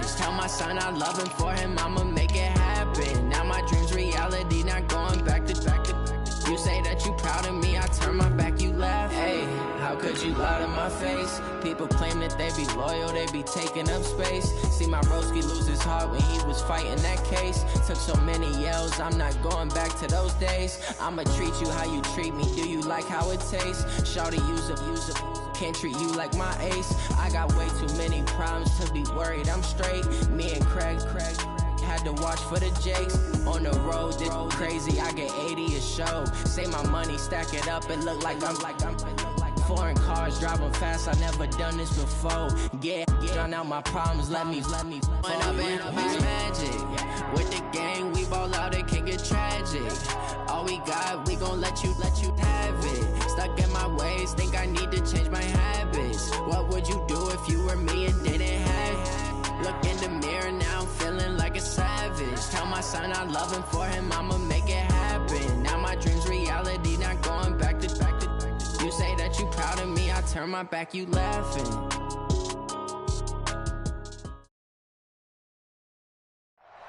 savage. Tell my son I love him, for him I'ma make it happen. Now my dream's reality, not going back to. You say that you proud of me, I turn my back, you laugh. Hey, how could you lie to my face? People claim that they be loyal, they be taking up space. See my broski lose his heart when he was fighting that case. Took so many yells, I'm not going back to those days. I'ma treat you how you treat me, do you like how it tastes? Shawty, use up, can't treat you like my ace. I got way too many problems to be worried, I'm straight. Me and Craig had to watch for the Jakes. On the road, this crazy, I get 80 a show. Say my money, stack it up, and look like I'm foreign cars, driving fast, I never done this before. Yeah, drown out my problems, let me When up and it's magic. With the gang, we ball out, it can get tragic. All we got, we gon' let you have it. Stuck in my ways, think I need to change my habits. What would you do if you were me and didn't have it? Look in the mirror now, I'm feeling like a savage. Tell my son I love him, for him I'ma make it happen. Now my dream's reality, not going back to. You say that you proud of me, I turn my back, you laughing.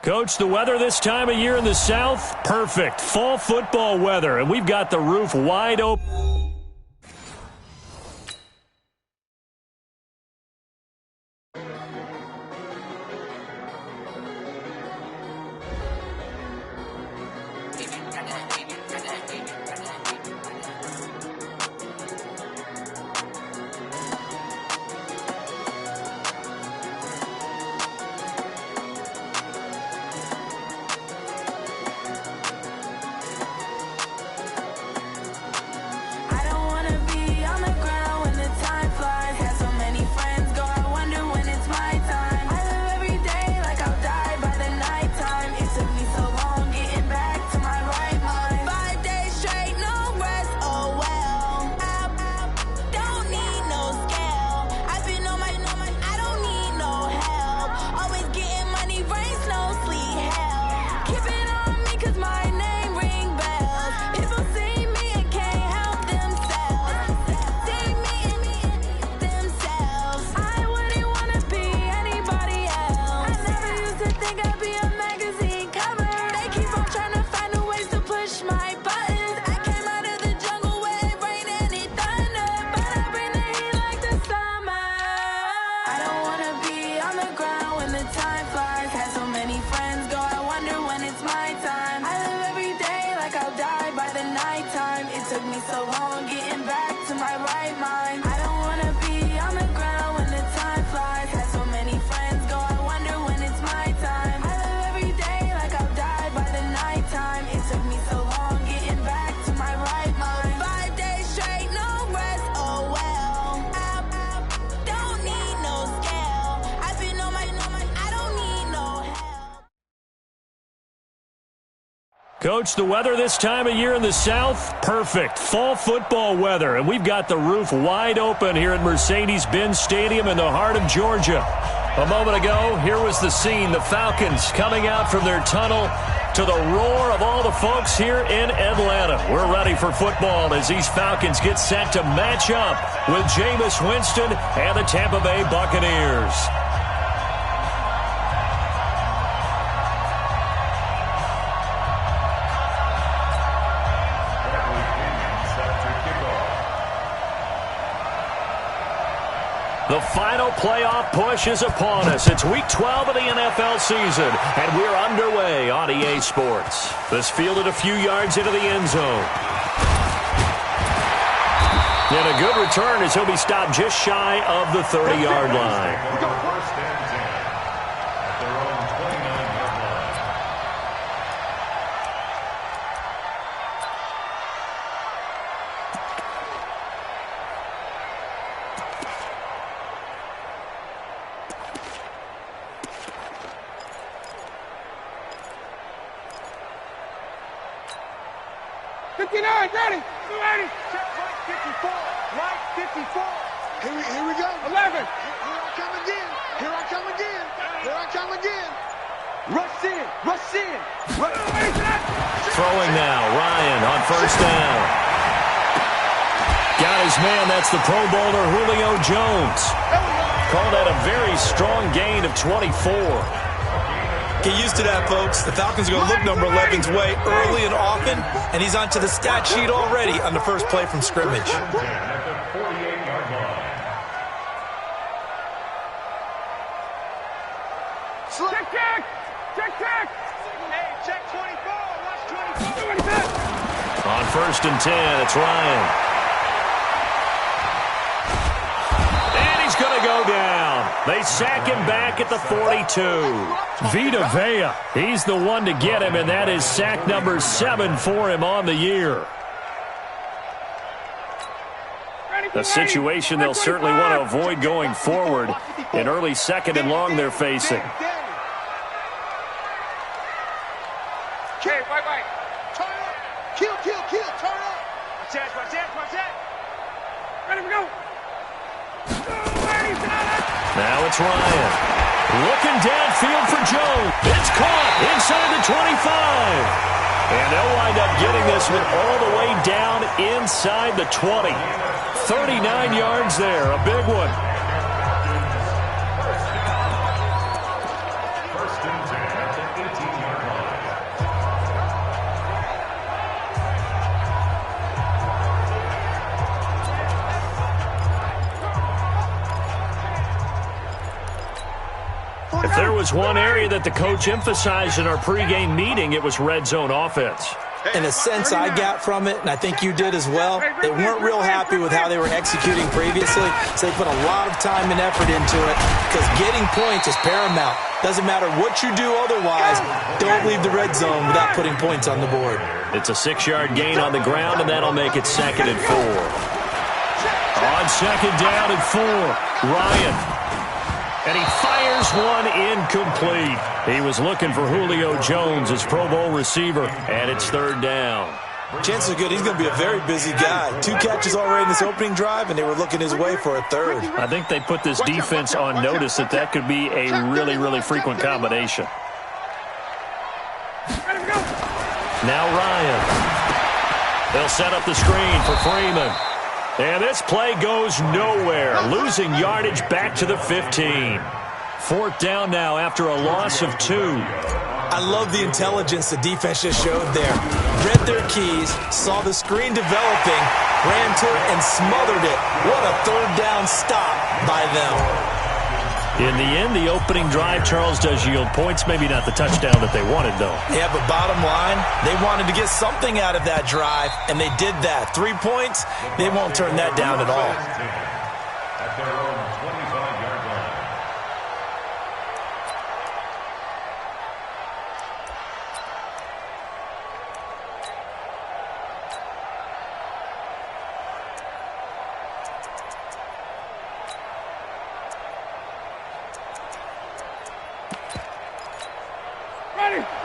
Coach, the weather this time of year in the South, perfect. Fall football weather, and we've got the roof wide open. Coach, the weather this time of year in the South, perfect. Fall football weather, and we've got the roof wide open here at Mercedes-Benz Stadium in the heart of Georgia. A moment ago, here was the scene. The Falcons coming out from their tunnel to the roar of all the folks here in Atlanta. We're ready for football as these Falcons get set to match up with Jameis Winston and the Tampa Bay Buccaneers. The final playoff push is upon us. It's Week 12 of the NFL season, and we're underway on EA Sports. This fielded a few yards into the end zone. And a good return as he'll be stopped just shy of the 30-yard line. Ready. Check right 54. Right 54. Here we go. 11. Here I come again. Here I come again. Here I come again. Rush in. Rush in. Throwing now. Ryan on first down. Got his man. That's the Pro Bowler Julio Jones. call that a very strong gain of 24. Get used to that, folks. The Falcons are going to look number 11's way early and often, and he's onto the stat sheet already on the first play from scrimmage. Check, check! Check, check! Hey, check 24. Watch 24. On 1st and 10, it's Ryan. And he's going to go down. They sack him back at the 42. Vita Vea, he's the one to get him, and that is sack number 7 for him on the year. A situation they'll certainly want to avoid going forward. An early 2nd and long they're facing. Okay, right. Turn up. Kill. Turn up. Watch that. Ready, we go. Now it's Ryan. Looking downfield for Jones. It's caught inside the 25. And they'll wind up getting this one all the way down inside the 20. 39 yards there, a big one. If there was one area that the coach emphasized in our pregame meeting, it was red zone offense. In a sense I got from it, and I think you did as well, they weren't real happy with how they were executing previously, so they put a lot of time and effort into it because getting points is paramount. Doesn't matter what you do otherwise, don't leave the red zone without putting points on the board. It's a 6-yard gain on the ground, and that'll make it 2nd and 4. On 2nd down and 4, Ryan. And he fires one incomplete. He was looking for Julio Jones as Pro Bowl receiver, and it's 3rd down. Chances are good he's going to be a very busy guy. 2 catches already in this opening drive, and they were looking his way for a 3rd. I think they put this defense on notice that could be a really, really frequent combination. Now Ryan. They'll set up the screen for Freeman. And this play goes nowhere, losing yardage back to the 15. 4th down now after a loss of 2. I love the intelligence the defense just showed there. Read their keys, saw the screen developing, ran to it, and smothered it. What a 3rd down stop by them. In the end, the opening drive, Charles, does yield points. Maybe not the touchdown that they wanted, though. Yeah, but bottom line, they wanted to get something out of that drive, and they did that. 3 points, they won't turn that down at all. At their own 25-yard line.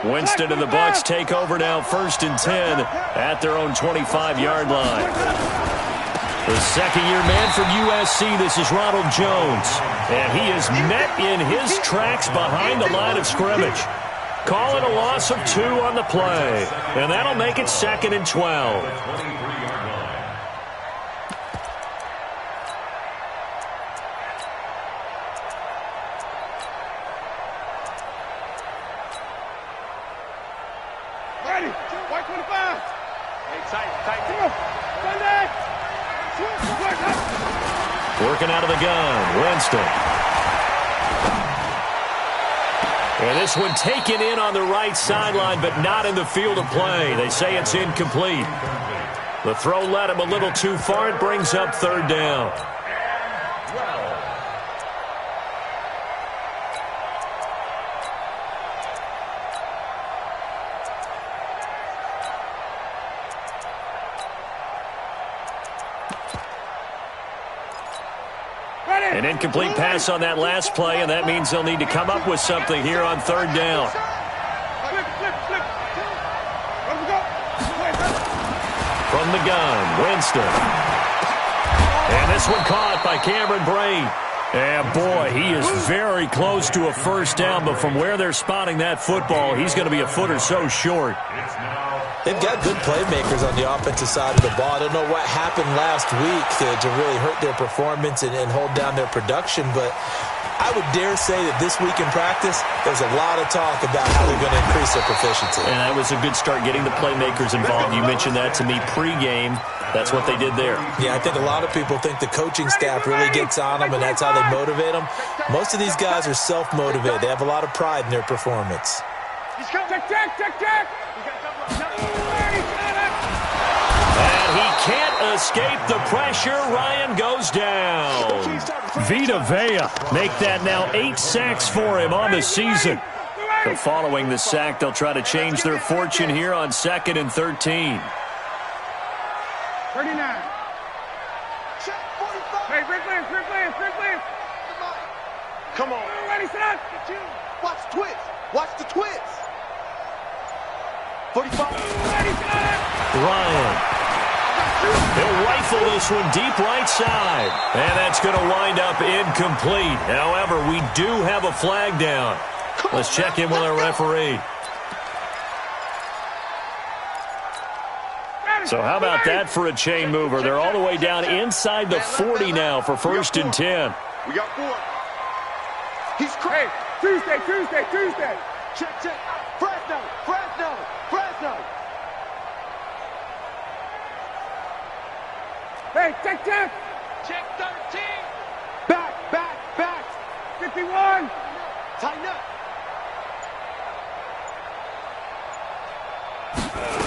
Winston and the Bucs take over now, 1st and 10 at their own 25-yard line. The 2nd-year man from USC, this is Ronald Jones. And he is met in his tracks behind the line of scrimmage. Calling a loss of 2 on the play. And that'll make it 2nd and 12. Working out of the gun, Winston. And this one taken in on the right sideline, but not in the field of play. They say it's incomplete. The throw led him a little too far. It brings up 3rd down. An incomplete pass on that last play, and that means they'll need to come up with something here on 3rd down. From the gun, Winston. And this one caught by Cameron Brain. And boy, he is very close to a 1st down, but from where they're spotting that football, he's going to be a foot or so short. It's now They've got good playmakers on the offensive side of the ball. I don't know what happened last week to really hurt their performance and hold down their production, but I would dare say that this week in practice, there's a lot of talk about how they're going to increase their proficiency. And that was a good start, getting the playmakers involved. You mentioned that to me pregame. That's what they did there. Yeah, I think a lot of people think the coaching staff really gets on them, and that's how they motivate them. Most of these guys are self-motivated. They have a lot of pride in their performance. And he can't escape the pressure. Ryan goes down. Vita Vea make that now 8 sacks for him on the season. So following the sack, they'll try to change their fortune here on 2nd and 13. 39. Hey, Ridley. Come on. Ready, set. Watch the twist. Watch the twist. 45. Ready, set. Ryan. He'll rifle this one deep right side. And that's going to wind up incomplete. However, we do have a flag down. Let's check in with our referee. So how about that for a chain mover? They're all the way down inside the 40 now for 1st and 10. We got 4. He's Hey, Tuesday. Check. Fresno. Hey, check. Check 13. Back. 51. Tighten up.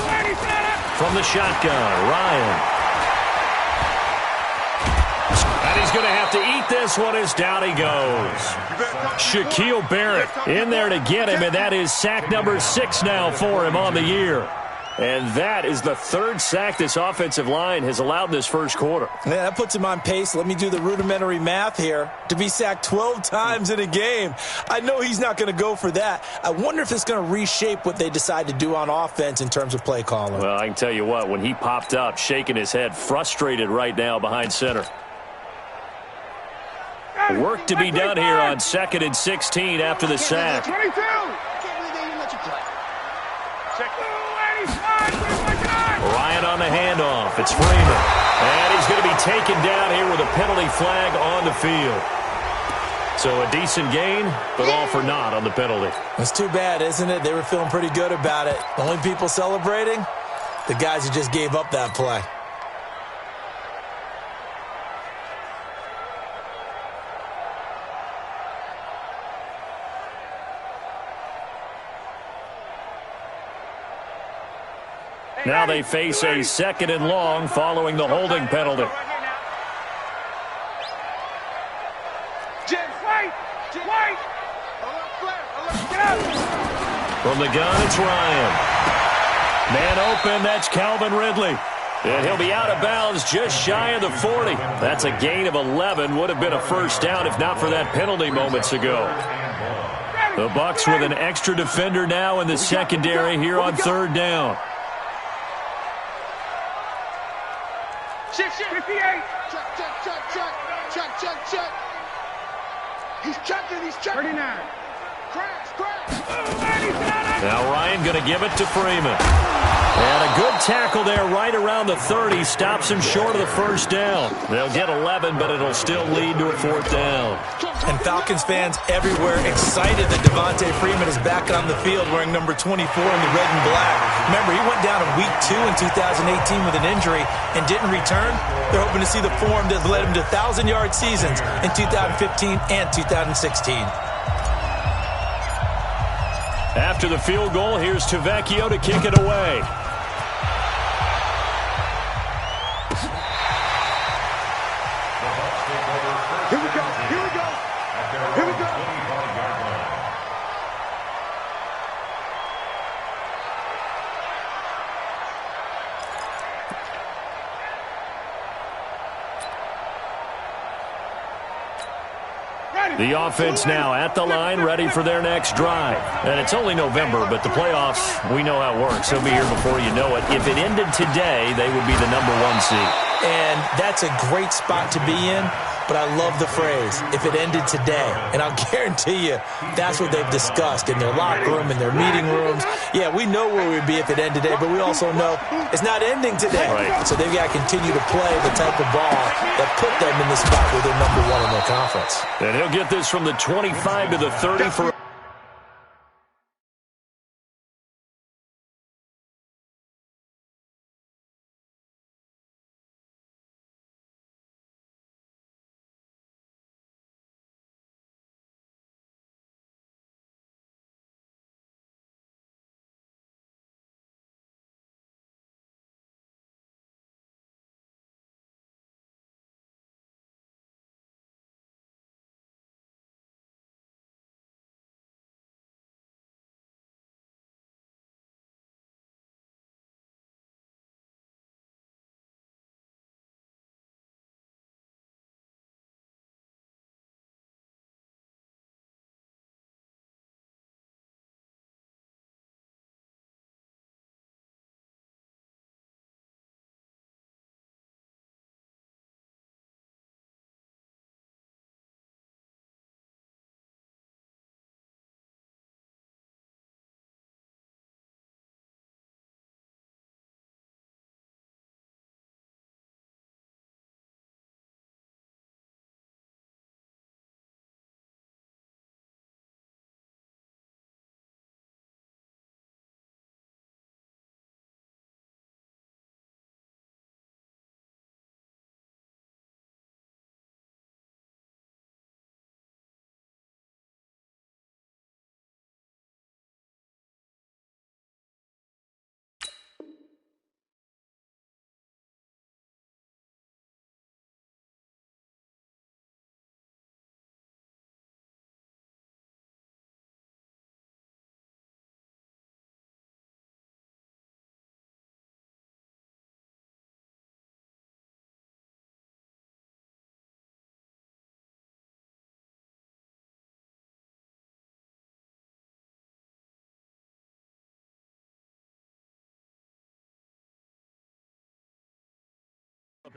Ready, set. From the shotgun, Ryan. And he's going to have to eat this one as down he goes. Shaquille Barrett in there to get him, and that is sack number 6 now for him on the year. And that is the 3rd sack this offensive line has allowed in this first quarter. Yeah, that puts him on pace. Let me do the rudimentary math here. To be sacked 12 times in a game, I know he's not going to go for that. I wonder if it's going to reshape what they decide to do on offense in terms of play calling. Well, I can tell you what, when he popped up, shaking his head, frustrated right now behind center. Work to be done here on 2nd and 16 after the sack. 22. Ryan on the handoff. It's Freeman. And he's going to be taken down here with a penalty flag on the field. So a decent gain, but all for naught on the penalty. It's too bad, isn't it? They were feeling pretty good about it. The only people celebrating, the guys who just gave up that play. Now they face a 2nd and long following the holding penalty. From the gun, it's Ryan. Man open, that's Calvin Ridley. And he'll be out of bounds just shy of the 40. That's a gain of 11. Would have been a first down if not for that penalty moments ago. The Bucs with an extra defender now in the secondary here on 3rd down. 58. Check. He's checking. 39. Now Ryan going to give it to Freeman. And a good tackle there right around the 30. Stops him short of the first down. They'll get 11, but it'll still lead to a 4th down. And Falcons fans everywhere excited that Devontae Freeman is back on the field wearing number 24 in the red and black. Remember, he went down in week 2 in 2018 with an injury and didn't return. They're hoping to see the form that led him to 1,000-yard seasons in 2015 and 2016. After the field goal, here's Tavecchio to kick it away. Here we go. The offense now at the line, ready for their next drive. And it's only November, but the playoffs, we know how it works. They'll be here before you know it. If it ended today, they would be the number 1 seed. And that's a great spot to be in, but I love the phrase, if it ended today. And I'll guarantee you that's what they've discussed in their locker room, in their meeting rooms. Yeah, we know where we'd be if it ended today, but we also know it's not ending today. Right. So they've got to continue to play the type of ball that put them in the spot where they're number one in their conference. And he'll get this from the 25 to the 30 for...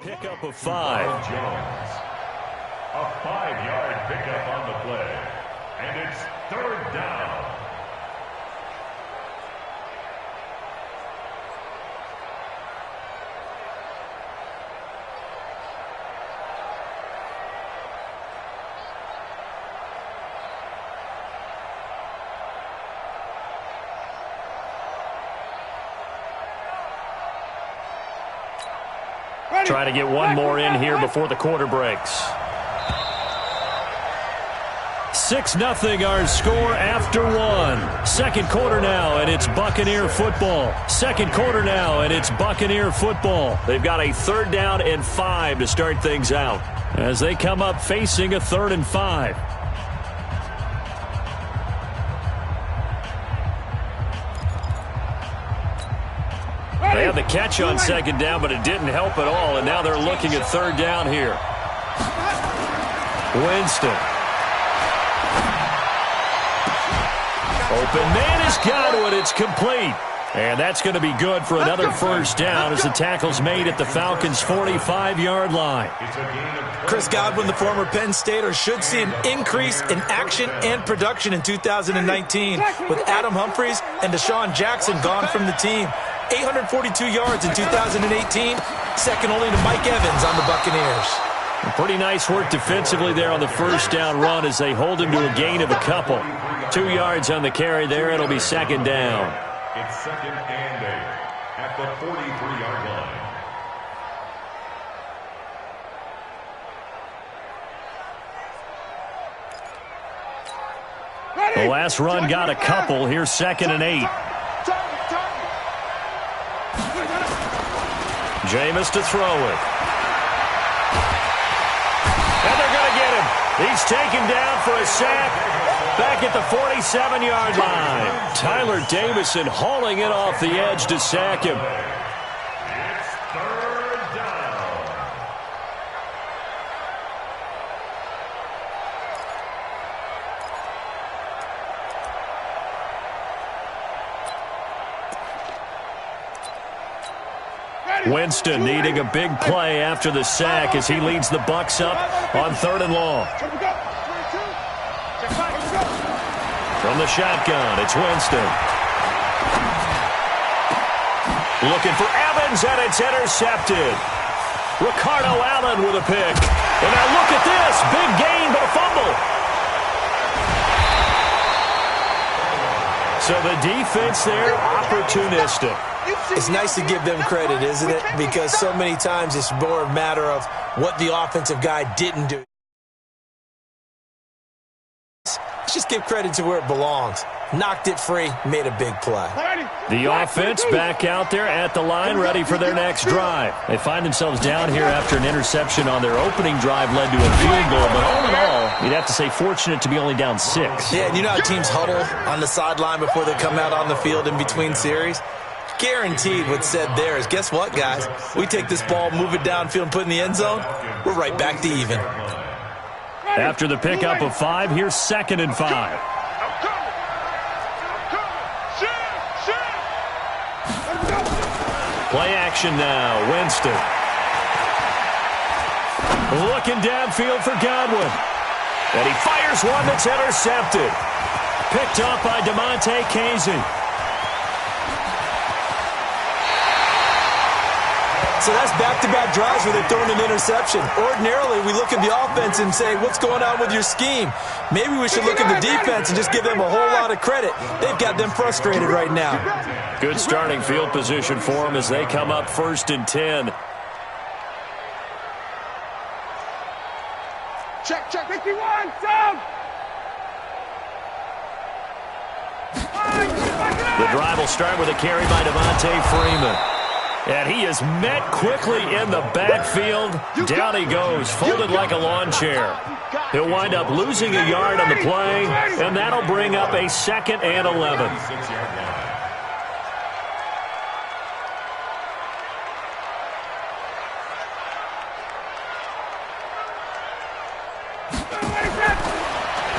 Pickup of 5. Jones. A 5-yard pickup on the play. And it's third down. Trying to get one more in here before the quarter breaks. 6-0 our score after one. Second quarter now, and it's Buccaneer football. Second quarter now, and it's Buccaneer football. They've got a 3rd down and 5 to start things out as they come up facing a 3rd and 5. They had the catch on 2nd down, but it didn't help at all, and now they're looking at 3rd down here. Winston. Open man has got it. It's complete. And that's going to be good for another 1st down as the tackle's made at the Falcons' 45-yard line. Chris Godwin, the former Penn Stater, should see an increase in action and production in 2019 with Adam Humphries and Deshaun Jackson gone from the team. 842 yards in 2018, second only to Mike Evans on the Buccaneers. Pretty nice work defensively there on the 1st down run as they hold him to a gain of a couple. 2 yards on the carry there. It'll be 2nd down. It's 2nd and 8 at the 43-yard line. The last run got a couple. Here's 2nd and 8. Jameis to throw it. And they're going to get him. He's taken down for a sack back at the 47-yard line. Tyler Davison hauling it off the edge to sack him. It's 3rd down. Winston needing a big play after the sack as he leads the Bucs up on 3rd and long. From the shotgun, it's Winston. Looking for Evans, and it's intercepted. Ricardo Allen with a pick. And now look at this. Big gain, but a fumble. So the defense there, opportunistic. It's nice to give them credit, isn't it? Because so many times it's more a matter of what the offensive guy didn't do. Let's just give credit to where it belongs. Knocked it free, made a big play. The offense back out there at the line, ready for their next drive. They find themselves down here after an interception on their opening drive led to a field goal. But all in all, you'd have to say fortunate to be only down 6. Yeah, and you know how teams huddle on the sideline before they come out on the field in between series? Guaranteed what's said there is, guess what, guys? We take this ball, move it downfield, and put it in the end zone, we're right back to even. After the pickup of 5, here's 2nd and 5. Play action now, Winston. Looking downfield for Godwin. And he fires one that's intercepted. Picked up by DeMonte Casey. So that's back-to-back drives where they're throwing an interception. Ordinarily, we look at the offense and say, what's going on with your scheme? Maybe we should look at the defense and just give them a whole lot of credit. They've got them frustrated right now. Good starting field position for them as they come up 1st and 10. Check, 51, down. The drive will start with a carry by Devontae Freeman. And he is met quickly in the backfield. Down he goes, folded like a lawn chair. He'll wind up losing a yard on the play, and that'll bring up a 2nd and 11.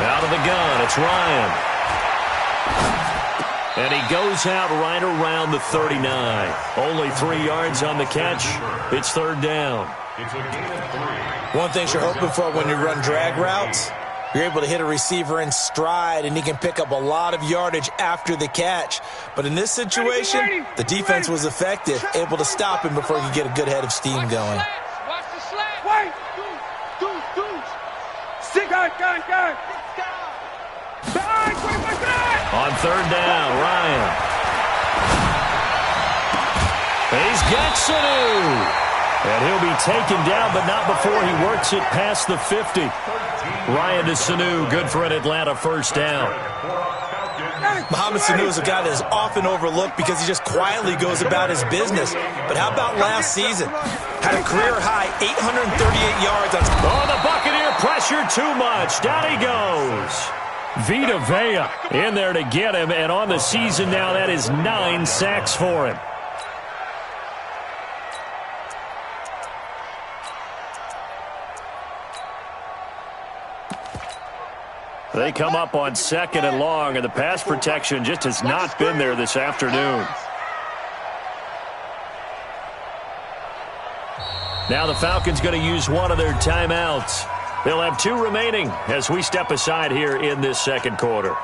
Out of the gun, it's Ryan. And he goes out right around the 39. Only 3 yards on the catch. It's 3rd down. One thing you're hoping for when you run drag routes, you're able to hit a receiver in stride, and he can pick up a lot of yardage after the catch. But in this situation, the defense was effective, able to stop him before he could get a good head of steam going. Watch the slant. Wait. Deuce. Stick on, gun. On 3rd down, Ryan. He's got Sanu. And he'll be taken down, but not before he works it past the 50. Ryan to Sanu, good for an Atlanta 1st down. Mohamed Sanu is a guy that is often overlooked because he just quietly goes about his business. But how about last season? Had a career-high 838 yards on... Oh, the Buccaneer pressure too much. Down he goes. Vita Vea in there to get him, and on the season now, that is 9 sacks for him. They come up on 2nd and long, and the pass protection just has not been there this afternoon. Now the Falcons going to use one of their timeouts. They'll have 2 remaining as we step aside here in this 2nd quarter.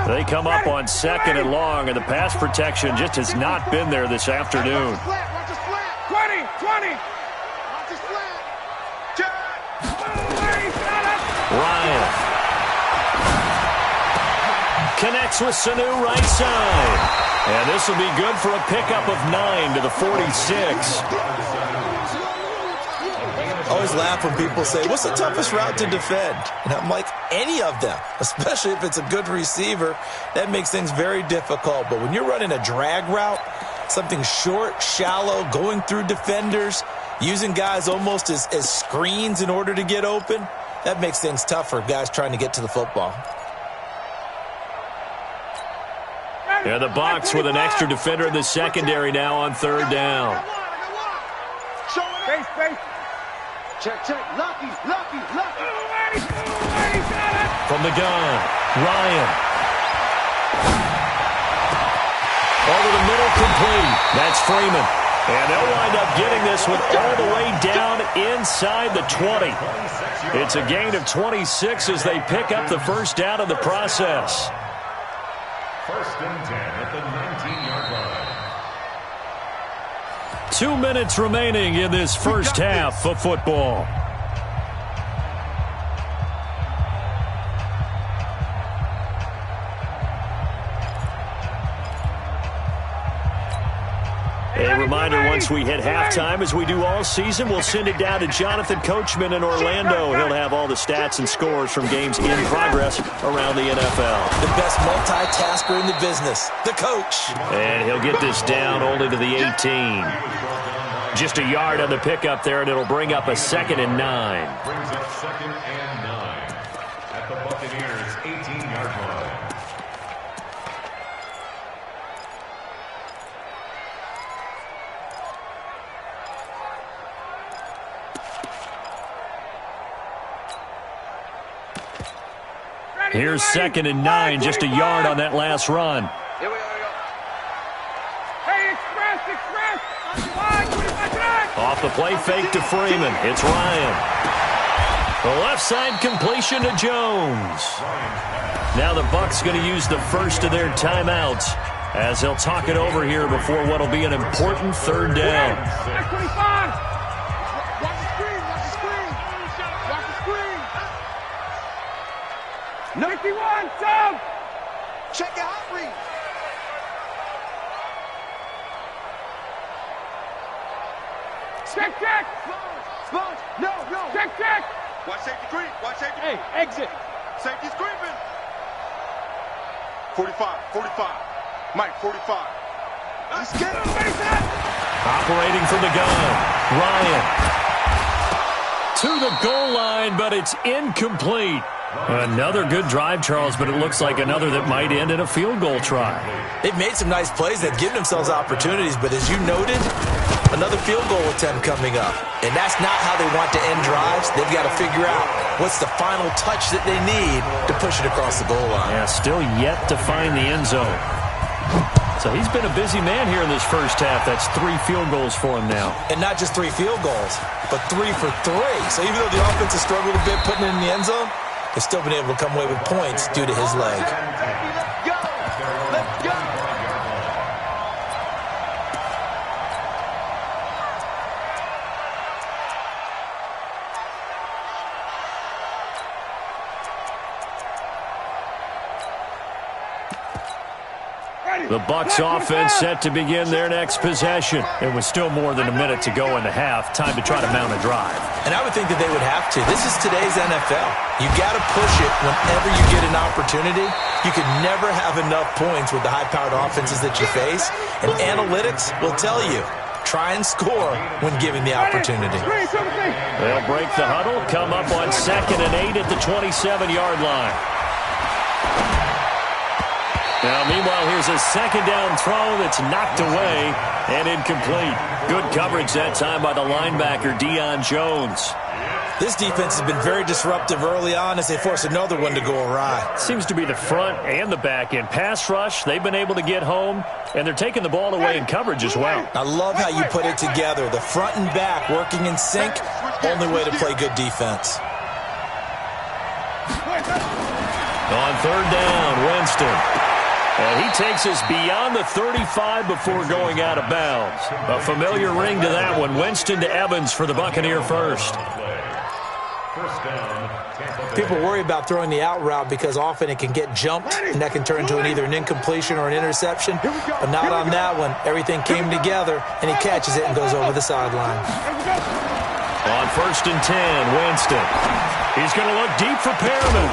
They come up on 2nd and long, and the pass protection just has not been there this afternoon. 20. Ryan connects with Sanu right side. And this will be good for a pickup of 9 to the 46. I always laugh when people say, what's the toughest route to defend? And I'm like, any of them, especially if it's a good receiver. That makes things very difficult. But when you're running a drag route, something short, shallow, going through defenders, using guys almost as screens in order to get open, that makes things tough for guys trying to get to the football. And the Bucs with an extra defender in the secondary now on third down. Face, face. Check, check. Lucky. From the gun, Ryan. Over the middle, complete. That's Freeman. And they'll wind up getting this one all the way down inside the 20. It's a gain of 26 as they pick up the first down in the process. First and 10 at the 19-yard line. 2 minutes remaining in this first half of football. A reminder, once we hit halftime, as we do all season, we'll send it down to Jonathan Coachman in Orlando. He'll have all the stats and scores from games in progress around the NFL. The best multitasker in the business, the coach. And he'll get this down only to the 18. Just a yard on the pickup there, and it'll bring up a 2nd and 9. Brings up 2nd and 9 at the Buccaneers' 18-yard line. Here's 2nd and 9, just a yard on that last run. Here we go. Hey, express. Off the play fake to Freeman. It's Ryan. The left side completion to Jones. Now the Bucs going to use the first of their timeouts as they'll talk it over here before what will be an important third down. 25. Watch the screen. 51, Sam. Check your hot read. Check. Sponge. No. Check. Watch safety creep. Hey, exit. Safety's creeping. 45. Mike, 45. Let's get him. Operating from the gun. Ryan. To the goal line, but it's incomplete. Another good drive, Charles, but it looks like another that might end in a field goal try. They've made some nice plays. They've given themselves opportunities, but as you noted, another field goal attempt coming up. And that's not how they want to end drives. They've got to figure out what's the final touch that they need to push it across the goal line. Yeah, still yet to find the end zone. So he's been a busy man here in this first half. That's 3 field goals for him now. And not just 3 field goals, but 3 for 3. So even though the offense has struggled a bit putting it in the end zone, they've still been able to come away with points due to his leg. Let's go. The Bucs offense set to begin their next possession. It was still more than a minute to go in the half. Time to try to mount a drive. And I would think that they would have to. This is today's NFL. You got to push it whenever you get an opportunity. You can never have enough points with the high-powered offenses that you face. And analytics will tell you, try and score when given the opportunity. They'll break the huddle, come up on 2nd and 8 at the 27-yard line. Now, meanwhile, here's a 2nd down throw that's knocked away and incomplete. Good coverage that time by the linebacker, Deion Jones. This defense has been very disruptive early on as they force another one to go awry. Seems to be the front and the back end. Pass rush, they've been able to get home, and they're taking the ball away in coverage as well. I love how you put it together. The front and back working in sync, only way to play good defense. On 3rd down, Winston. And he takes us beyond the 35 before going out of bounds. A familiar ring to that one. Winston to Evans for the Buccaneer first. People worry about throwing the out route because often it can get jumped, and that can turn into either an incompletion or an interception. But not on that one. Everything came together, and he catches it and goes over the sideline. On 1st and 10, Winston. He's going to look deep for Perriman.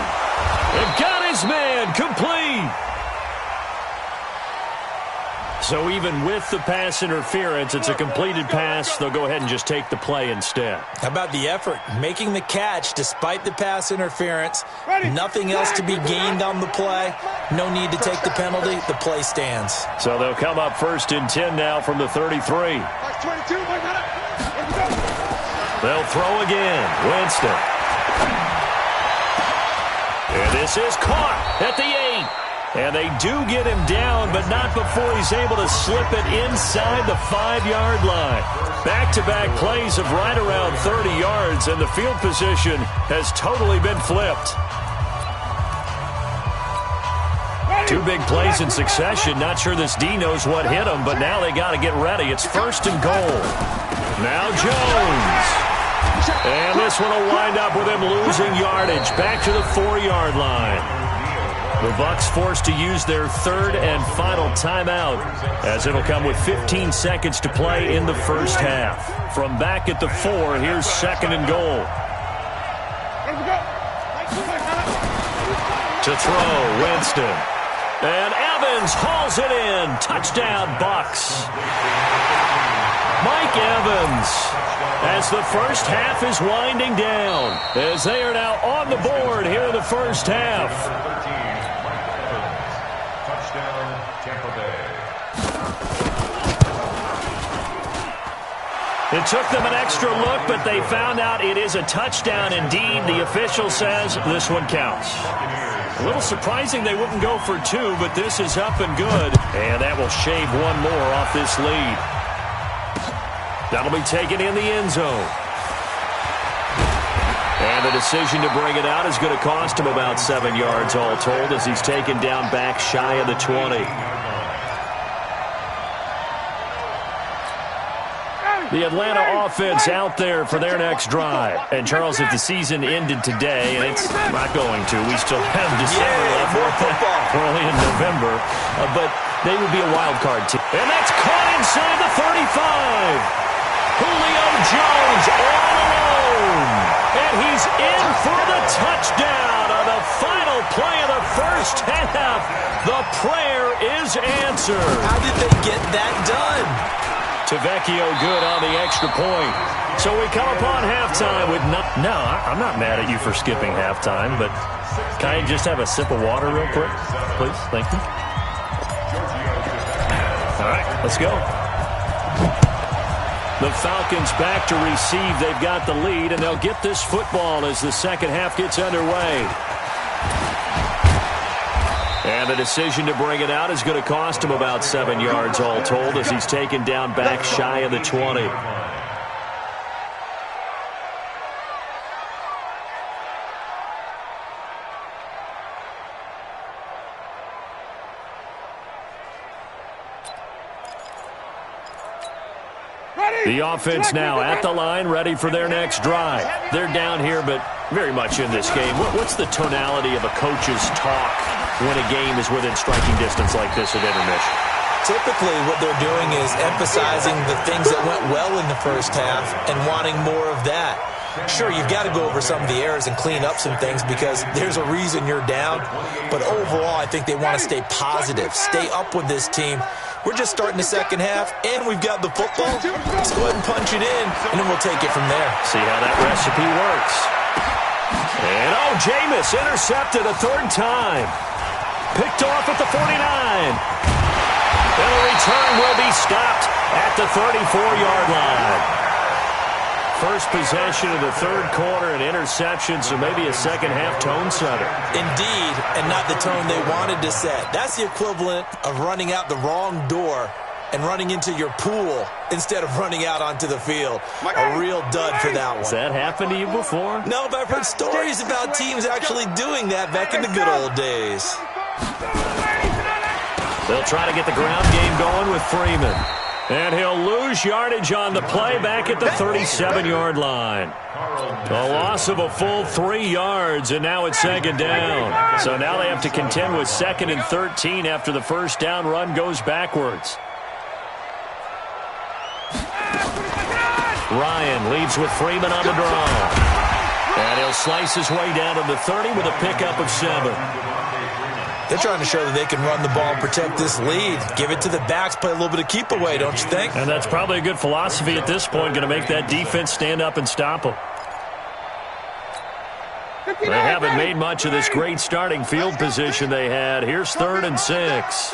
They've got his man complete. So even with the pass interference, it's a completed pass. They'll go ahead and just take the play instead. How about the effort? Making the catch despite the pass interference. Nothing else to be gained on the play. No need to take the penalty. The play stands. So they'll come up 1st and 10 now from the 33. They'll throw again. Winston. And this is caught at the 8. And they do get him down, but not before he's able to slip it inside the 5-yard line. Back-to-back plays of right around 30 yards, and the field position has totally been flipped. 2 big plays in succession. Not sure this D knows what hit him, but now they got to get ready. It's 1st and goal. Now Jones. And this one will wind up with him losing yardage back to the 4-yard line. The Bucs forced to use their 3rd and final timeout, as it'll come with 15 seconds to play in the first half. From back at the 4, here's 2nd and goal. To throw, Winston. And Evans hauls it in. Touchdown, Bucs. Mike Evans, as the first half is winding down, as they are now on the board here in the first half. It took them an extra look, but they found out it is a touchdown indeed. The official says this one counts. A little surprising they wouldn't go for 2, but this is up and good. And that will shave one more off this lead. That'll be taken in the end zone. And the decision to bring it out is going to cost him about 7 yards all told, as he's taken down back shy of the 20. The Atlanta offense out there for their next drive. And, Charles, if the season ended today, and it's not going to, we still have December left. We're only in November. But they would be a wild card team. And that's caught inside the 35. Julio Jones all alone. And he's in for the touchdown on the final play of the first half. The prayer is answered. How did they get that done? Tavecchio good on the extra point. So we come upon halftime with no, I'm not mad at you for skipping halftime, but can I just have a sip of water real quick? Please, thank you. All right, let's go. The Falcons back to receive. They've got the lead, and they'll get this football as the second half gets underway. And the decision to bring it out is going to cost him about 7 yards all told, as he's taken down back shy of the 20. The offense now at the line, ready for their next drive. They're down here, but very much in this game. What's the tonality of a coach's talk when a game is within striking distance like this at intermission? Typically, what they're doing is emphasizing the things that went well in the first half and wanting more of that. Sure, you've got to go over some of the errors and clean up some things because there's a reason you're down. But overall, I think they want to stay positive, stay up with this team. We're just starting the second half, and we've got the football. Let's go ahead and punch it in, and then we'll take it from there. See how that recipe works. And, Jameis intercepted a 3rd time. Picked off at the 49. And the return will be stopped at the 34-yard line. First possession of the 3rd quarter, an interception, so maybe a second-half tone setter. Indeed, and not the tone they wanted to set. That's the equivalent of running out the wrong door and running into your pool instead of running out onto the field. A real dud for that one. Has that happened to you before? No, but I've heard stories about teams actually doing that back in the good old days. They'll try to get the ground game going with Freeman. And he'll lose yardage on the play back at the 37-yard line. A loss of a full 3 yards, and now it's 2nd down. So now they have to contend with 2nd and 13 after the first down run goes backwards. Ryan leads with Freeman on the draw. And he'll slice his way down to the 30 with a pickup of 7. They're trying to show that they can run the ball and protect this lead. Give it to the backs, play a little bit of keep away, don't you think? And that's probably a good philosophy at this point, going to make that defense stand up and stop them. They haven't made much of this great starting field position they had. Here's 3rd and 6. It's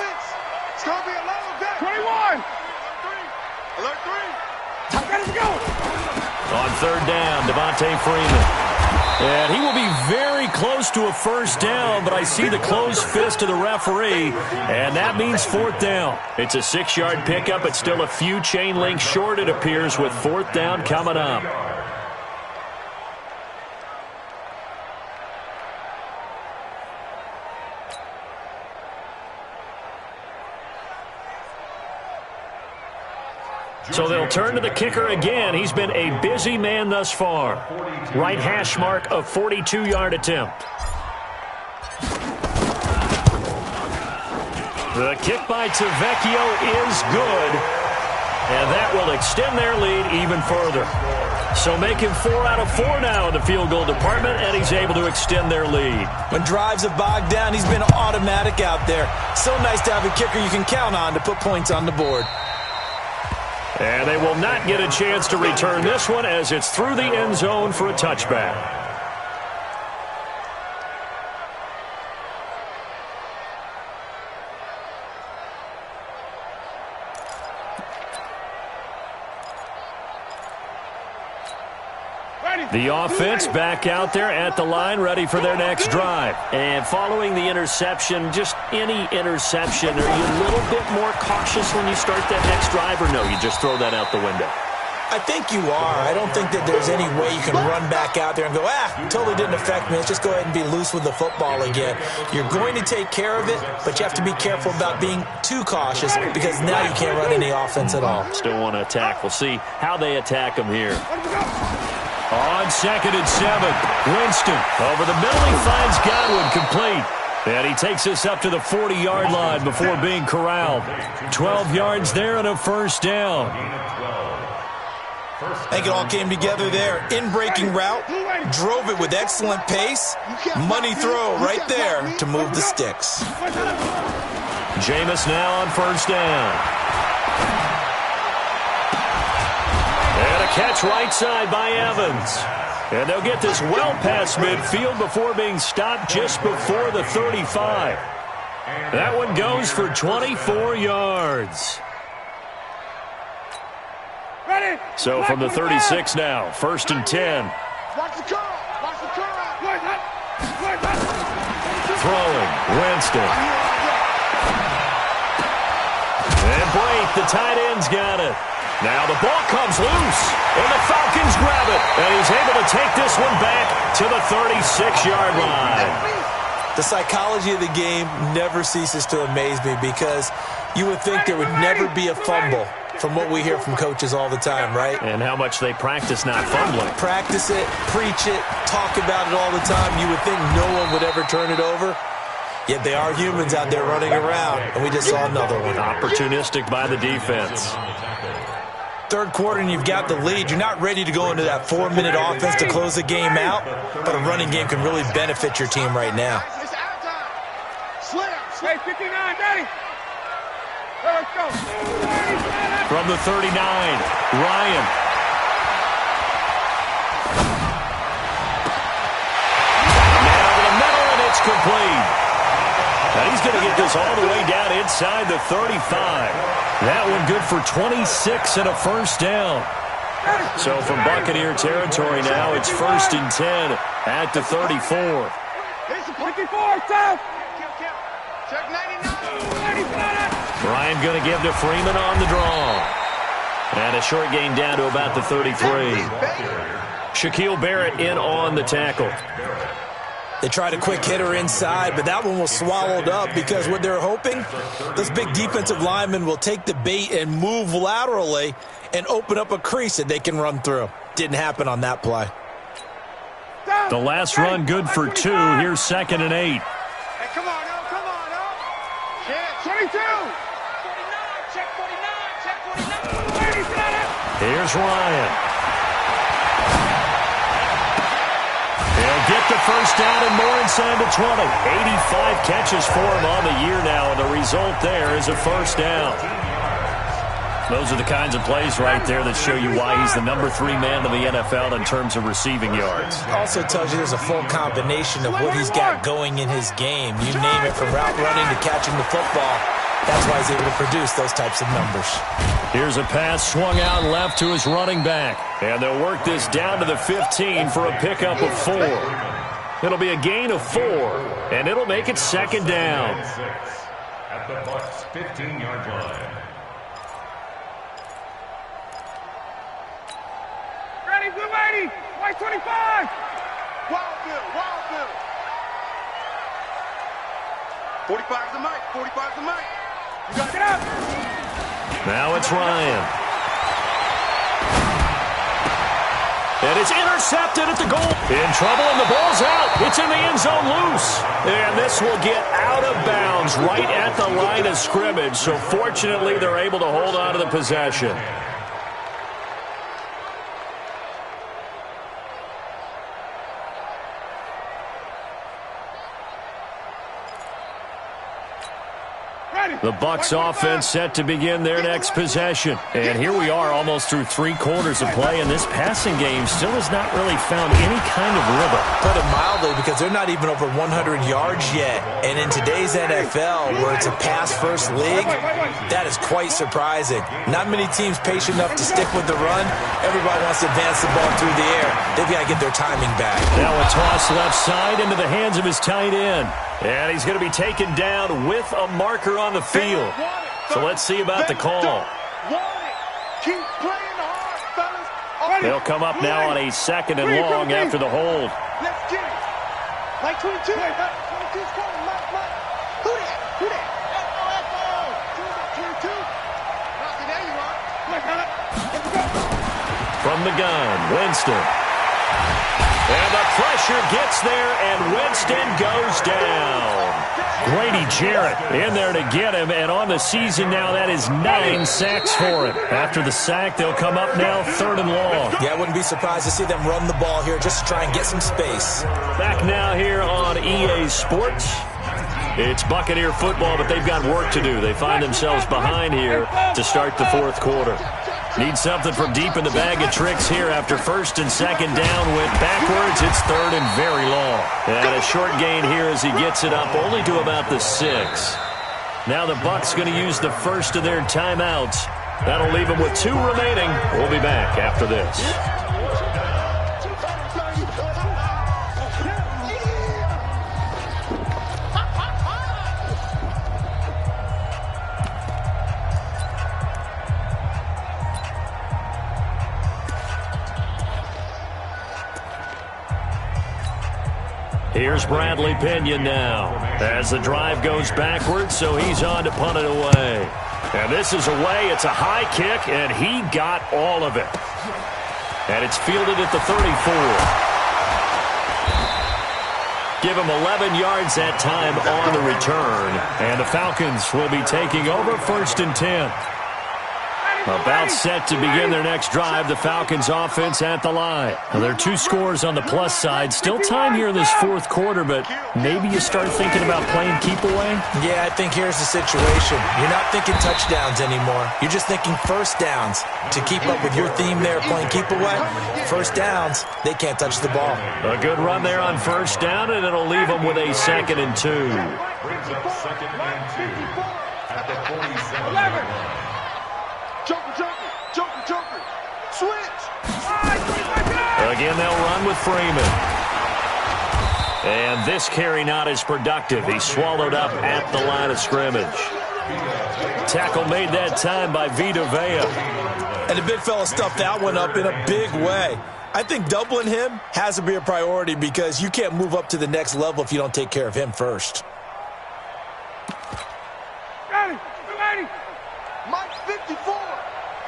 going to be a long day. 21. Alert 3. Ready to go. On 3rd down, Devontae Freeman. And he will be very close to a first down, but I see the closed fist of the referee, and that means 4th down. It's a 6-yard pickup. It's still a few chain links short, it appears, with 4th down coming up. So they'll turn to the kicker again. He's been a busy man thus far. Right hash mark, a 42-yard attempt. The kick by Tavecchio is good, and that will extend their lead even further. So make him 4 out of 4 now in the field goal department, and he's able to extend their lead. When drives have bogged down, he's been automatic out there. So nice to have a kicker you can count on to put points on the board. And they will not get a chance to return this one as it's through the end zone for a touchback. The offense back out there at the line, ready for their next drive. And following the interception, just any interception, are you a little bit more cautious when you start that next drive, or no, you just throw that out the window? I think you are. I don't think that there's any way you can run back out there and go, totally didn't affect me. Let's just go ahead and be loose with the football again. You're going to take care of it, but you have to be careful about being too cautious because now you can't run any offense at all. Still want to attack. We'll see how they attack them here. On 2nd and 7, Winston over the middle. He finds Godwin complete. And he takes us up to the 40-yard line before being corralled. 12 yards there and a first down. I think it all came together there. In-breaking route, drove it with excellent pace. Money throw right there to move the sticks. Jameis now on first down. And a catch right side by Evans. And they'll get this well past midfield before being stopped just before the 35. That one goes for 24 yards. Ready. So from the 36 now, 1st and 10. Watch the curl. Watch the curl. Throwing, Winston. And Blake, the tight end's got it. Now the ball comes loose, and the Falcons grab it. And he's able to take this one back to the 36-yard line. The psychology of the game never ceases to amaze me because you would think there would never be a fumble from what we hear from coaches all the time, right? And how much they practice not fumbling. Practice it, preach it, talk about it all the time. You would think no one would ever turn it over. Yet they are humans out there running around, and we just saw another one. Opportunistic by the defense. Third quarter and you've got the lead. You're not ready to go into that 4-minute offense to close the game out, but a running game can really benefit your team right now. Hey, 59, Daddy. Let's go. From the 39, Ryan. Now to the middle, and it's complete. And he's going to get this all the way down inside the 35. That one good for 26 and a first down. So from Buccaneer territory now, it's 1st and 10 at the 34. It's 54, South. Check 99. Ryan going to give to Freeman on the draw. And a short gain down to about the 33. Shaquille Barrett in on the tackle. They tried a quick hitter inside, but that one was swallowed up because what they're hoping, those big defensive linemen will take the bait and move laterally and open up a crease that they can run through. Didn't happen on that play. The last run good for 2. Here's 2nd and 8. Hey, come on, now. Come on, now. Yeah, 22. 49, check 49, check 49. Here's Ryan. He'll get up the first down and more inside the 20. 85 catches for him on the year now, and the result there is a first down. Those are the kinds of plays right there that show you why he's the number 3 man in the NFL in terms of receiving yards. Also tells you there's a full combination of what he's got going in his game. You name it, from route running to catching the football. That's why he's able to produce those types of numbers. Here's a pass swung out left to his running back. And they'll work this down to the 15 for a pickup of 4. It'll be a gain of 4, and it'll make it second down. At the Bucs 15-yard line. Ready, blue 80, white 25. Wild Bill. 45's the mic, 45's the mic. You got to get up. Now it's Ryan. And it's intercepted at the goal. In trouble, and the ball's out. It's in the end zone loose. And this will get out of bounds right at the line of scrimmage. So fortunately, they're able to hold on to the possession. The Bucs offense set to begin their next possession. And here we are almost through 3 quarters of play, and this passing game still has not really found any kind of rhythm. Put it mildly, because they're not even over 100 yards yet. And in today's NFL, where it's a pass-first league, that is quite surprising. Not many teams patient enough to stick with the run. Everybody wants to advance the ball through the air. They've got to get their timing back. Now a toss left side into the hands of his tight end. And he's going to be taken down with a marker on the field. So let's see about the call. Keep playing hard, fellas. They'll come up now on a 2nd and long after the hold. Let's get it. Like 22. 22's coming. Mike. Who that? Let's go. 22. There you are. Let's go. From the gun, Winston. And the pressure gets there, and Winston goes down. Grady Jarrett in there to get him, and on the season now, that is 9 sacks for him. After the sack, they'll come up now 3rd and long. Yeah, I wouldn't be surprised to see them run the ball here just to try and get some space. Back now here on EA Sports. It's Buccaneer football, but they've got work to do. They find themselves behind here to start the 4th quarter. Need something from deep in the bag of tricks here after 1st and 2nd down. Went backwards. It's 3rd and very long. And a short gain here as he gets it up only to about the 6. Now the Bucs going to use the first of their timeouts. That'll leave them with 2 remaining. We'll be back after this. Here's Bradley Pinion now as the drive goes backwards, so he's on to punt it away. And this is away. It's a high kick, and he got all of it. And it's fielded at the 34. Give him 11 yards that time on the return. And the Falcons will be taking over 1st and 10. About set to begin their next drive, the Falcons offense at the line. Now, there are 2 scores on the plus side. Still time here in this 4th quarter, but maybe you start thinking about playing keep away? Yeah, I think here's the situation. You're not thinking touchdowns anymore. You're just thinking first downs. To keep up with your theme there, playing keep away, first downs, they can't touch the ball. A good run there on 1st down, and it'll leave them with a 2nd and 2. Brings up 2nd and 2 at the 47-yard line. Joker. Switch. Again, they'll run with Freeman. And this carry not as productive. He's swallowed up at the line of scrimmage. Tackle made that time by Vita Vea. And the big fella stuffed that one up in a big way. I think doubling him has to be a priority because you can't move up to the next level if you don't take care of him first. Got it. Mike 54.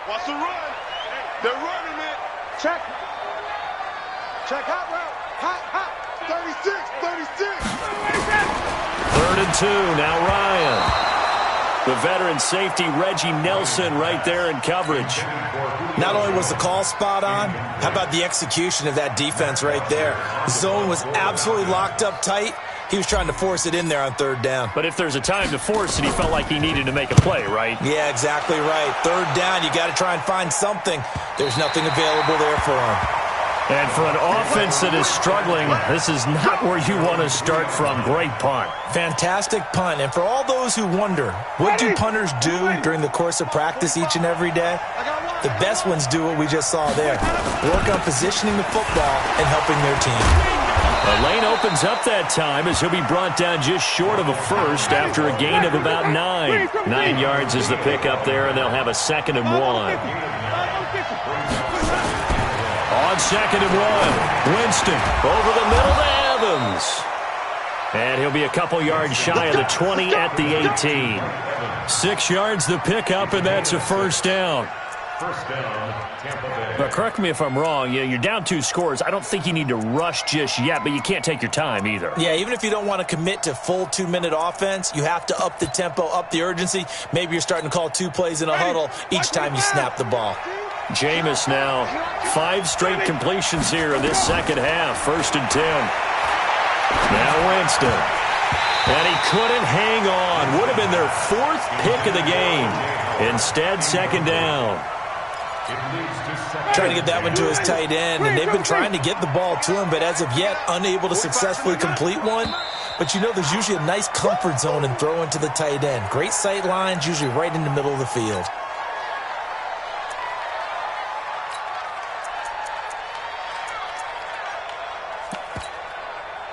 Watch the run. They're running it. Check hot route. Hot. 36. 3rd and 2. Now Ryan. The veteran safety, Reggie Nelson, right there in coverage. Not only was the call spot on, how about the execution of that defense right there? The zone was absolutely locked up tight. He was trying to force it in there on third down. But if there's a time to force it, he felt like he needed to make a play, right? Yeah, exactly right. Third down, you got to try and find something. There's nothing available there for him. And for an offense that is struggling, this is not where you want to start from. Great punt. Fantastic punt. And for all those who wonder, what do punters do during the course of practice each and every day? The best ones do what we just saw there. Work on positioning the football and helping their team. The lane opens up that time as he'll be brought down just short of a first after a gain of about 9. 9 yards is the pickup there, and they'll have a 2nd and 1. On 2nd and 1, Winston over the middle to Evans. And he'll be a couple yards shy of the 20 at the 18. 6 yards the pickup, and that's a first down. First down, Tampa Bay. But correct me if I'm wrong. You're down 2 scores. I don't think you need to rush just yet, but you can't take your time either. Yeah, even if you don't want to commit to full 2-minute offense, you have to up the tempo, up the urgency. Maybe you're starting to call 2 plays in a huddle each time you snap the ball. Jameis now, 5 straight completions here in this second half. 1st and 10. Now Winston. And he couldn't hang on. Would have been their 4th pick of the game. Instead, 2nd down. Trying to get that one to his tight end, and they've been trying to get the ball to him, but as of yet, unable to successfully complete one. But you know there's usually a nice comfort zone in throwing to the tight end. Great sight lines, usually right in the middle of the field.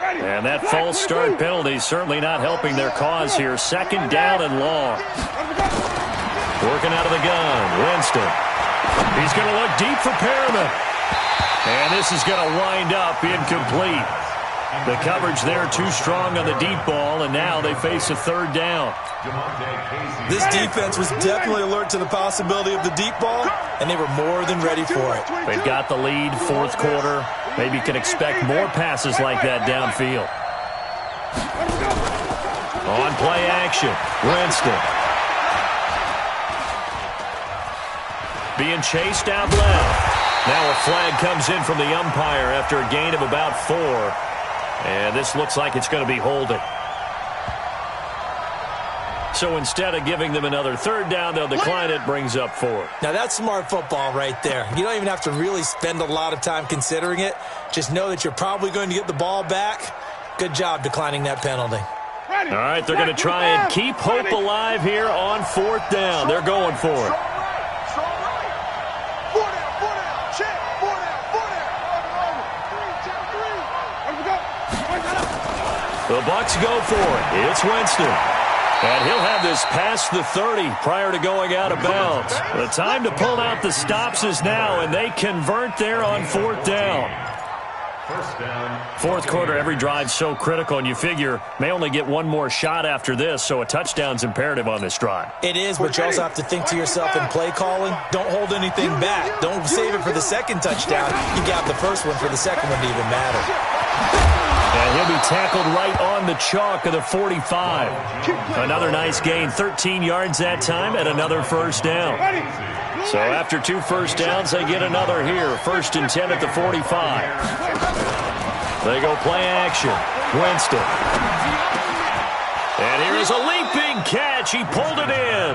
And that false start penalty certainly not helping their cause here. 2nd down and long. Working out of the gun, Winston. He's going to look deep for Perriman. And this is going to wind up incomplete. The coverage there too strong on the deep ball, and now they face a 3rd down. This defense was definitely alert to the possibility of the deep ball, and they were more than ready for it. They've got the lead, 4th quarter. Maybe you can expect more passes like that downfield. On play action, Winston. Being chased out left. Now a flag comes in from the umpire after a gain of about 4. And this looks like it's going to be holding. So instead of giving them another 3rd down, they'll decline it, brings up 4. Now that's smart football right there. You don't even have to really spend a lot of time considering it. Just know that you're probably going to get the ball back. Good job declining that penalty. All right, they're going to try and keep hope alive here on 4th down. They're going for it. The Bucs go for it. It's Winston. And he'll have this past the 30 prior to going out of bounds. The time to pull out the stops is now, and they convert there on 4th down. 4th quarter, every drive so critical, and you figure may only get one more shot after this, so a touchdown's imperative on this drive. It is, but you also have to think to yourself in play calling, don't hold anything back. Don't save it for the 2nd touchdown. You got the first one for the 2nd one to even matter. And he'll be tackled right on the chalk of the 45. Another nice gain, 13 yards that time, and another 1st down. So after 2 first downs, they get another here. 1st and 10 at the 45. They go play action. Winston. And here is a leaping catch. He pulled it in.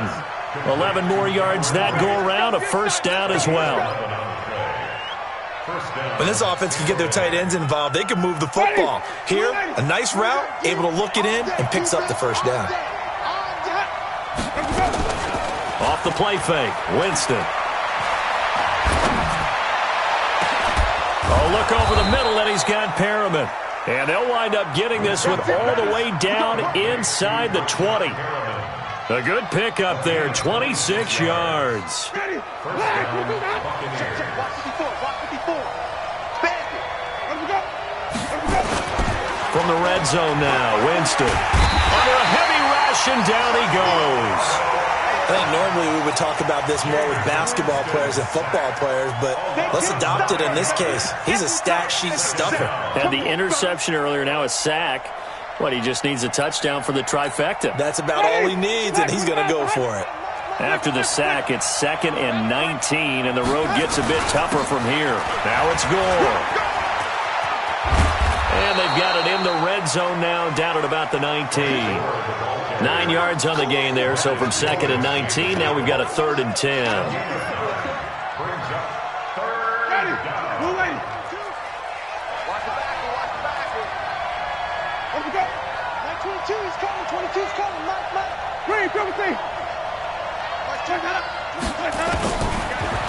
11 more yards that go around, a 1st down as well. When this offense can get their tight ends involved, they can move the football. Here, a nice route, able to look it in, and picks up the 1st down. Off the play fake, Winston. Oh, look over the middle, and he's got Perriman. And they'll wind up getting this one all the way down inside the 20. A good pickup there, 26 yards. From the red zone now, Winston. Under a heavy rush, and down he goes. I think normally we would talk about this more with basketball players and football players, but let's adopt it in this case. He's a stat sheet stuffer. Had the interception earlier, now a sack. What, he just needs a touchdown for the trifecta. That's about all he needs, and he's going to go for it. After the sack, it's 2nd and 19, and the road gets a bit tougher from here. Now it's Gore. And they've got it in the red zone now, down at about the 19. 9 yards on the gain there, so from 2nd and 19, now we've got a 3rd and 10.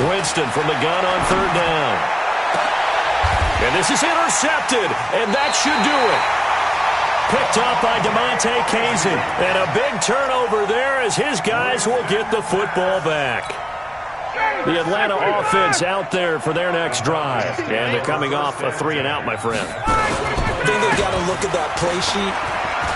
Winston from the gun on 3rd down. And this is intercepted, and that should do it. Picked off by DeMonte Kazin. And a big turnover there as his guys will get the football back. The Atlanta offense out there for their next drive. And they're coming off a 3-and-out, my friend. I think they've got to look at that play sheet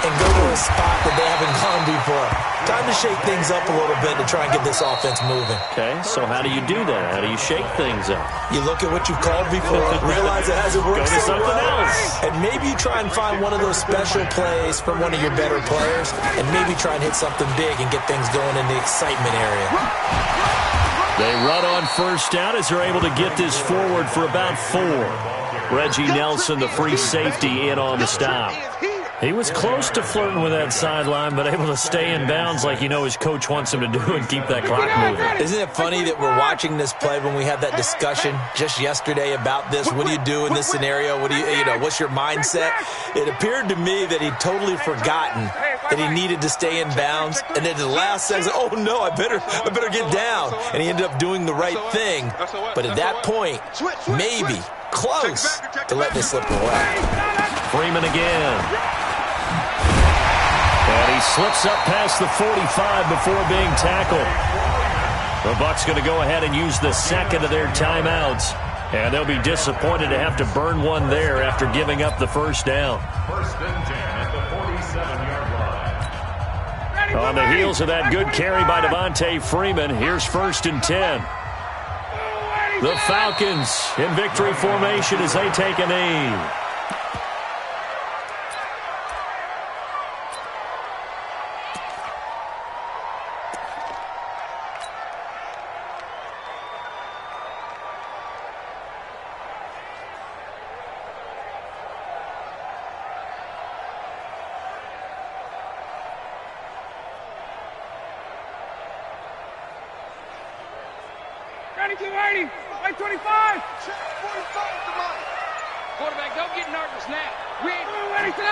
and go to a spot that they haven't gone before. Time to shake things up a little bit to try and get this offense moving. Okay, so how do you do that? How do you shake things up? You look at what you've called before, realize it hasn't worked Go to so something well, else. and maybe you try and find one of those special plays from one of your better players, and maybe try and hit something big and get things going in the excitement area. They run on 1st down as they're able to get this forward for about 4. Reggie Nelson, the free safety, in on the stop. He was close to flirting with that sideline, but able to stay in bounds like you know his coach wants him to do and keep that clock moving. Isn't it funny that we're watching this play when we had that discussion just yesterday about this? What do you do in this scenario? What do you know, what's your mindset? It appeared to me that he'd totally forgotten that he needed to stay in bounds, and then at the last second, oh no, I better get down. And he ended up doing the right thing. But at that point, maybe close to letting it slip away. Freeman again. And he slips up past the 45 before being tackled. The Bucs going to go ahead and use the 2nd of their timeouts. And they'll be disappointed to have to burn one there after giving up the 1st down. 1st and 10 at the 47-yard line. On the heels of that good carry by Devontae Freeman, here's 1st and 10. The Falcons in victory formation as they take a knee.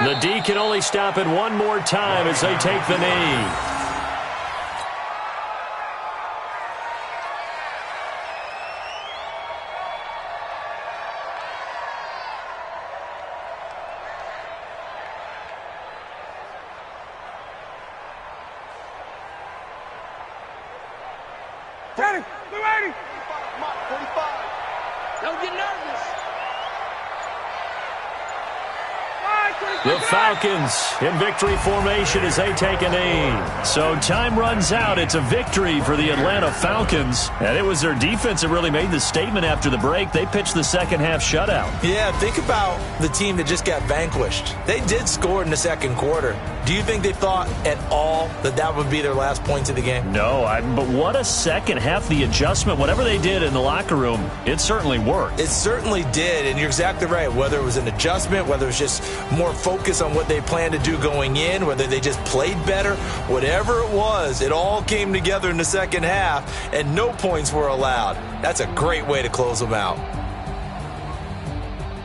The D can only stop it one more time as they take the knee. The Falcons in victory formation as they take a knee. So time runs out. It's a victory for the Atlanta Falcons. And it was their defense that really made the statement after the break. They pitched the second-half shutout. Yeah, think about the team that just got vanquished. They did score in the 2nd quarter. Do you think they thought at all that that would be their last points of the game? No, but what a second half. The adjustment, whatever they did in the locker room, it certainly worked. It certainly did, and you're exactly right. Whether it was an adjustment, whether it was just more focus on what they planned to do going in, whether they just played better, whatever it was, it all came together in the second half, and no points were allowed. That's a great way to close them out.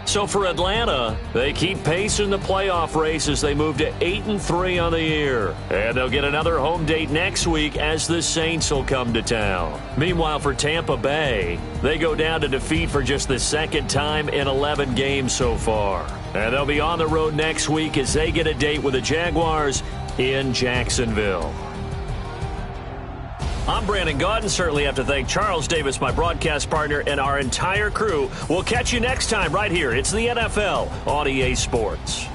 So for Atlanta, they keep pace in the playoff race as they move to 8-3 on the year. And they'll get another home date next week as the Saints will come to town. Meanwhile, for Tampa Bay, they go down to defeat for just the 2nd time in 11 games so far. And they'll be on the road next week as they get a date with the Jaguars in Jacksonville. I'm Brandon Gaudin. Certainly have to thank Charles Davis, my broadcast partner, and our entire crew. We'll catch you next time right here. It's the NFL on EA Sports.